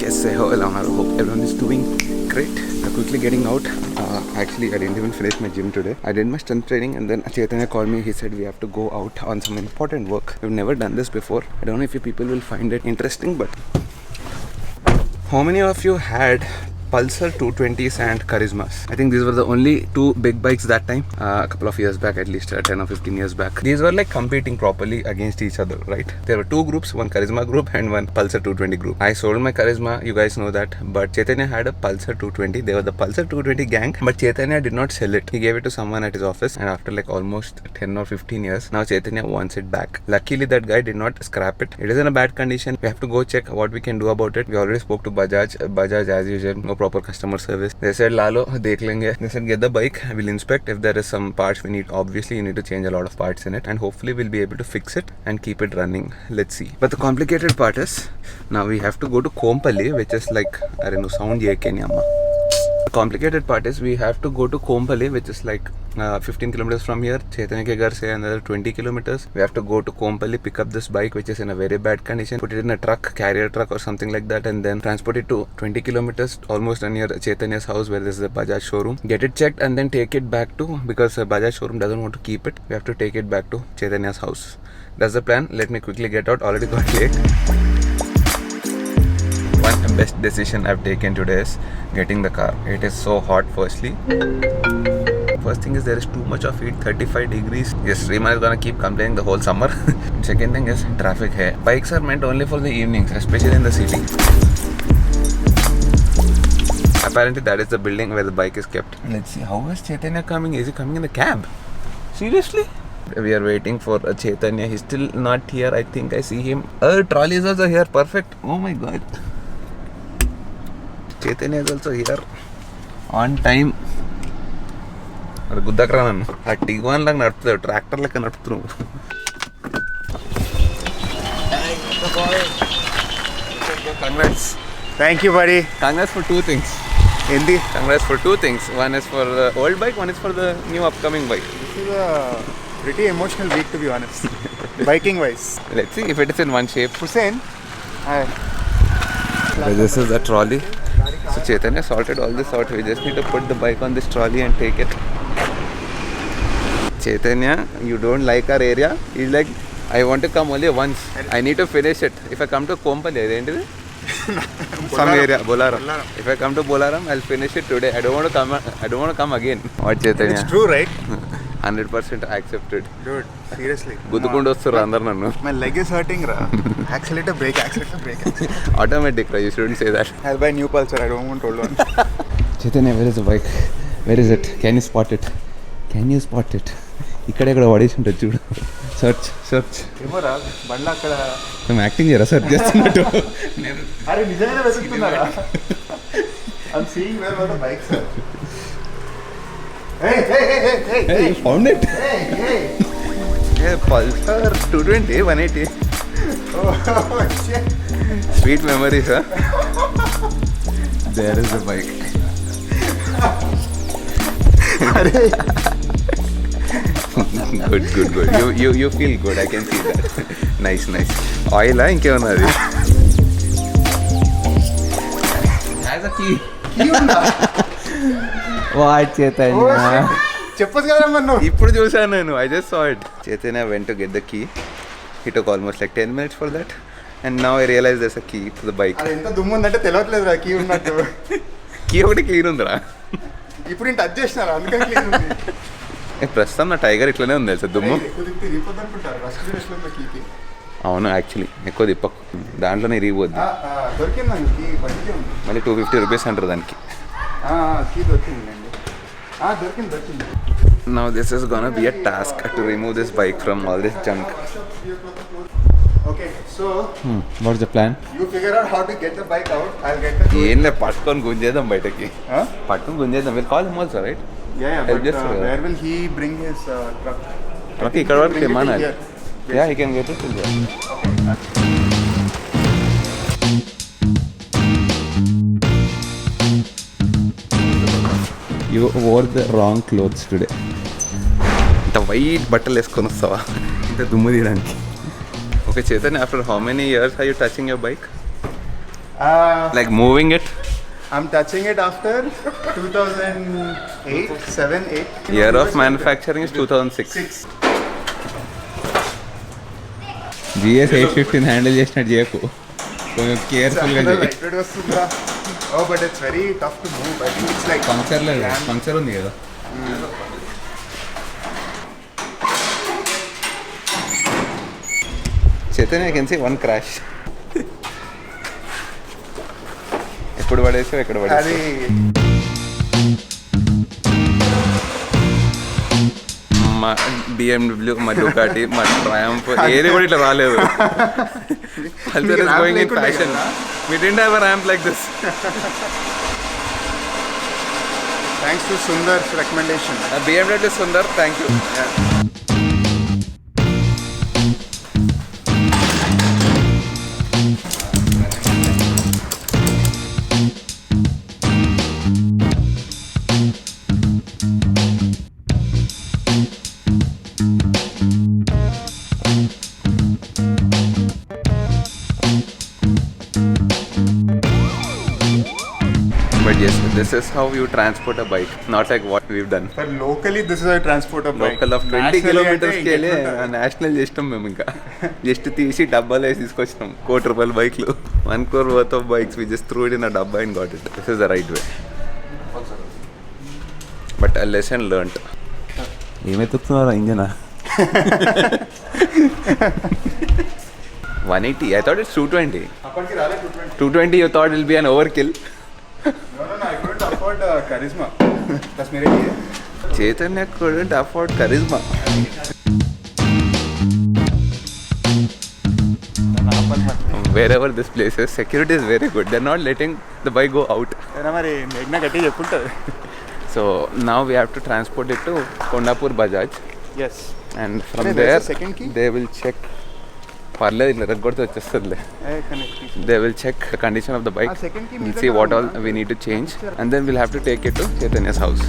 Kaise ho Elana? Hope everyone is doing great. Quickly getting out. Actually, I didn't even finish my gym today. I did my strength training and then Chaitanya called me. He said we have to go out on some important work. We've never done this before. I don't know if you people will find it interesting, but how many of you had Pulsar 220s and Karizmas? I think these were the only two big bikes that time, a couple of years back, at least 10 or 15 years back. These were like competing properly against each other, right? There were two groups, one Karizma group and one Pulsar 220 group. I sold my Karizma, you guys know that, but Chaitanya had a Pulsar 220. They were the Pulsar 220 gang, but Chaitanya did not sell it. He gave it to someone at his office, and after like almost 10 or 15 years, now Chaitanya wants it back. Luckily, that guy did not scrap it. It is in a bad condition. We have to go check what we can do about it. We already spoke to Bajaj. Bajaj, as usual, no proper customer service. They said, Lalo, dekh lenge. They said, get the bike, we'll inspect. If there is some parts we need, obviously you need to change a lot of parts in it, and hopefully we'll be able to fix it and keep it running. Let's see. But the complicated part is, now we have to go to Kompally, which is like, I don't know, sound ye ke nahi amma. The complicated part is we have to go to Kompally, which is like 15 kilometers from here. Chaitanya ke ghar se another 20 kilometers. We have to go to Kompally, pick up this bike, which is in a very bad condition, put it in a truck, carrier truck or something like that, and then transport it to 20 kilometers, almost near Chaitanya's house where there's a Bajaj showroom. Get it checked and then take it back to, because Bajaj showroom doesn't want to keep it, we have to take it back to Chaitanya's house. That's the plan. Let me quickly get out. Already got late. One best decision I've taken today is getting the car. It is so hot, firstly. First thing is there is too much of heat, 35 degrees. Yes, Reema is gonna keep complaining the whole summer. Second thing is traffic hai. Bikes are meant only for the evenings, especially in the city. Apparently that is the building where the bike is kept. Let's see, how is Chaitanya coming? Is he coming in the cab? Seriously? We are waiting for Chaitanya. He's still not here. I think I see him. Trolley is also here. Perfect. Oh my god. Chaitanya is also here. On time. గుద్దకరా నన్ను ఆ T1 లాగా నడుపుతావు, tractor లెక్క నడుపుతున్నావు. Congrats. Thank you, buddy. Congrats for two things. Hindi. Congrats for two things. One is for the old bike, one is for the new upcoming bike. This is a pretty emotional week, to be honest. Biking wise. Let's see if it is in one shape. Hussein. Hi. This is the trolley. So Chaitanya sorted all this out. We just need to put the bike on this trolley and take it. Chaitanya, you don't like our area? He's like, I want to come only once. I need to finish it. If I come to Kompally, some area, Bolaram. If I come to Bolaram, I'll finish it today. I don't want to come again. What, Chaitanya? It's true, right? 100% accepted. Dude, seriously. గుద్దుకుంటూ వస్తారు అందరు నన్ను. My leg is hurting, ra. Accelerator, brake, accelerator, brake. Automatic, right? You shouldn't say that. I'll buy new Pulsar. I don't want old one. Chaitanya, where is the bike? Where is it? Can you spot it? Can you spot it? ఇక్కడ పడేసి ఉంటుంది చూడు. Search ఏమోరా బండ్ల అక్కడ మేము acting చేయరా search చేస్తున్నట్టు. అరే నిజంగానే వెతుకుతున్నారా? I'm seeing where all the bikes are. Hey, you found it? Hey. Yeah, Pulsar 220, 180. Oh, shit. Sweet memories, huh? There is the bike. Good. You feel good. I can see that. Nice. Oil, huh? ఇంకేమన్నది? Has a key. What, Chaitanya? చెప్పొచ్చు కదా మనం. ఇప్పుడు చూసాను నేను. I just saw it. Chaitanya went to get the key. He took almost like 10 minutes for that. And now I realize there's a key to the bike. అది ఎంత దుమ్ము ఉందంటే తెలియట్లేదురా కీ ఉన్నట్టు. కీ ఒకటి క్లీన్ ఉందిరా. ఇప్పుడు నేను టచ్ చేసినారా అందుకని క్లీన్ ఉంది. ప్రస్తుతం నా టైగర్ ఇట్లనే ఉంది తెలుసా దుమ్ము. అవును, యాక్చువల్లీ ఎక్కువ తిప్పకు, దాంట్లోనే ఇరిగిపోద్ది. మళ్ళీ 250 రూపీస్ అంటారు దానికి. Now this is gonna be a task to remove this bike from all this junk. Okay, so what's the plan? You figure out how to get the bike out. I'll get the ఏం లేదు, పట్టుకొని గుంజేద్దాం బయటకి. పట్టుకొని గుంజేద్దాం. We'll call him also, right? Yeah, but where will he bring his truck? Truck ఇక్కడ వరకు తెమ్మనాలి. Yeah, he can get it till here. You wore the wrong clothes today. ఇంత white బట్టలు వేసుకొని వస్తావా ఇంత దుమ్ము తీయడానికి? Okay, Chaitanya, after how many years are you touching your bike? Like moving it? I'm touching it after 2008, 7, 8. Year of manufacturing is 2006. 6. GS 815 handle చేసినట్టు చేయకు కొంచెం కేర్ఫుల్గా చేయి. Lightweight వస్తుందా? Oh, but it's very tough to move. I think it's like puncture ఉంది కదా. Chaitanya, I can see one crash. ఎప్పుడు పడేసావు ఎక్కడ అది పడేసావు? మా BMW, మా Ducati, మా Triumph ఏది కూడా ఇట్లా రాలేదు. Pulsar is going in fashion. We didn't have a ramp like this. thanks to Sundar's recommendation. BMW Sundar, thank you. But yes, this is how you transport a bike, not like what we've done. But locally, this is how you transport a bike. Local of 20 కిలోమీటర్స్కి వెళ్ళి national చేసినాం మేము. ఇంకా just తీసి డబ్బాలో వేసి తీసుకొచ్చినాం. ₹1,00,00,000 బైక్లు, 1 crore worth of bikes. We just threw it in a dabba and got it. This is the right way. But a lesson learnt. ఏమెత్తుతున్నారా ఇంజనా? 180. I thought it's 220. అప్పటికి రాలే 220. 220 you thought it'll be an overkill. No, I couldn't afford charisma. That's मेरे लिए. Chaitanya couldn't afford charisma. Wherever this place is, security is very good. They're not letting the bike go out. మరి మేఘ్నా గట్టి చెప్పుంటుంది. So now we have to transport it to Kondapur Bajaj, Yes. and from Hey, there there's a second key? they will check. పర్లేదు ఇట్లా రెగ్గొడితే వచ్చేస్తుందిలే. They will check the condition of the bike, second key we'll see what all we need to change, and then we'll have to take it to Chaitanya's house.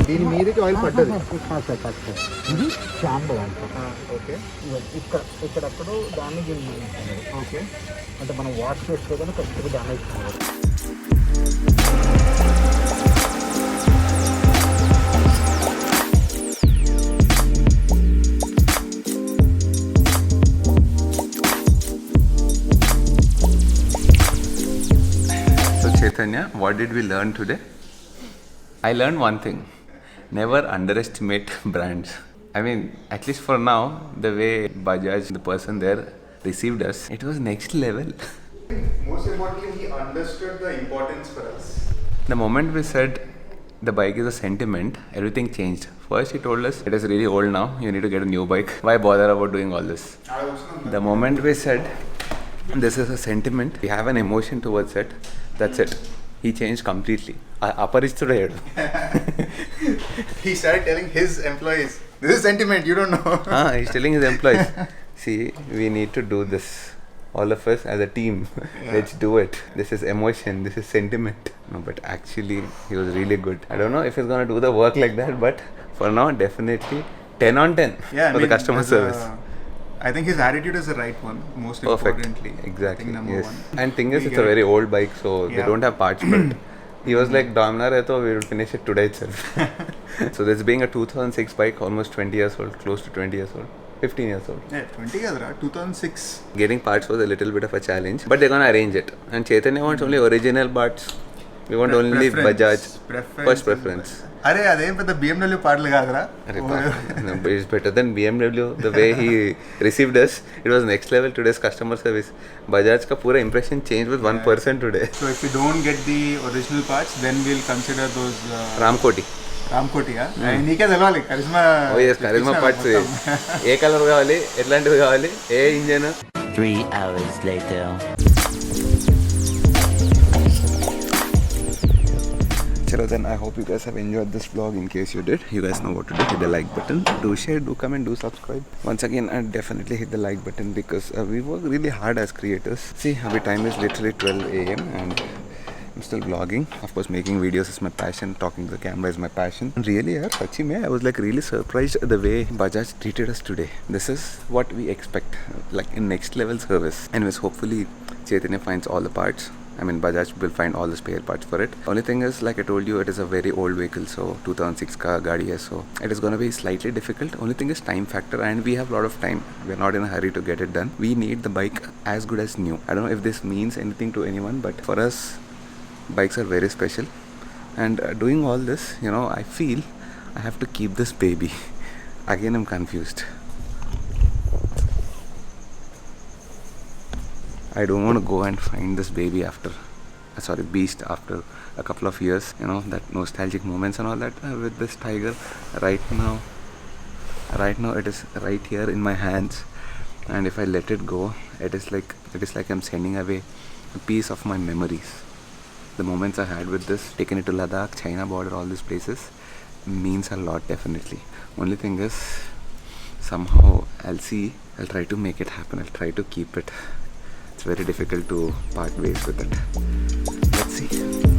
దీని మీదకి oil పడ్డది. Okay. ఇక్కడక్కడ damage ఉంది. Okay. అంటే మనం wash చేసుకోగానే కొద్దిగా damage కావాలి. So Chaitanya, what did we learn today? I learned one thing. Never underestimate brands. I mean, at least for now, the way Bajaj, the person there, received us, it was next level. Most importantly, he understood the importance for us. The moment we said the bike is a sentiment, everything changed. First he told us, it is really old now, you need to get a new bike. Why bother about doing all this? The moment we said, this is a sentiment, we have an emotion towards it, that's it. He changed completely. Aparichitudayyadu. He started telling his employees, this is sentiment, you don't know. He's telling his employees, see, we need to do this. All of us as a team, let's do it. This is emotion, this is sentiment. No, but actually, he was really good. I don't know if he's gonna do the work like that, but for now, definitely 10 on 10 for the customer service. I think his attitude is the right one, most Perfect. importantly. Exactly. Number Yes. one. And thing is, We it's a get very old bike, so they Yeah. don't have parts built. He was like, Dominar hai to we will finish it today itself. So this being a 2006 bike, almost 20 years old, close to 20 years old, 15 years old. Yeah, 20 kadra, 2006. Getting parts was a little bit of a challenge, but they're gonna arrange it. And Chaitanya wants only original parts. We want only Bajaj. First preference. అరే అదేం పెద్ద BMW పాటలు కాదురా. No, but it's better than BMW. The way he received us, it was next level. Today's customer service. Bajaj ka pura impression changed with one person today. So if we don't get the original parts, then we'll consider those Ramkoti. రామ్కోటియా. నీకే తెలవాలి కరిష్మా. ఓ yes Karishma parts ఏ colour కావాలి, ఎట్లాంటివి కావాలి, ఏ engine. 3 hours later. Chalo then, I hope you guys have enjoyed this vlog. In case you did, you guys know what to do. Hit the like button, do share, do comment, do subscribe. Once again, definitely hit the like button because we work really hard as creators. See, the time is literally 12 AM and I'm still vlogging. Of course, making videos is my passion. Talking to the camera is my passion. And really, sachi mein, I was like really surprised the way Bajaj treated us today. This is what we expect, like in next level service. Anyways, hopefully Chaitanya finds all the parts. I mean, Bajaj will find all the spare parts for it. Only thing is, like I told you, it is a very old vehicle, so 2006 ka gaadi hai, so it is gonna be slightly difficult. Only thing is time factor, and we have a lot of time. We're not in a hurry to get it done. We need the bike as good as new. I don't know if this means anything to anyone, but for us, bikes are very special. And doing all this, you know, I feel I have to keep this baby. Again, I'm confused. I don't want to go and find this baby beast after a couple of years, you know, that nostalgic moments and all that with this tiger. Right now it is right here in my hands, and if I let it go, it is like I'm sending away a piece of my memories. The moments I had with this, taking it to Ladakh, China border, all these places means a lot, definitely. Only thing is, somehow I'll try to make it happen. I'll try to keep it. It's very difficult to part ways with it. Let's see.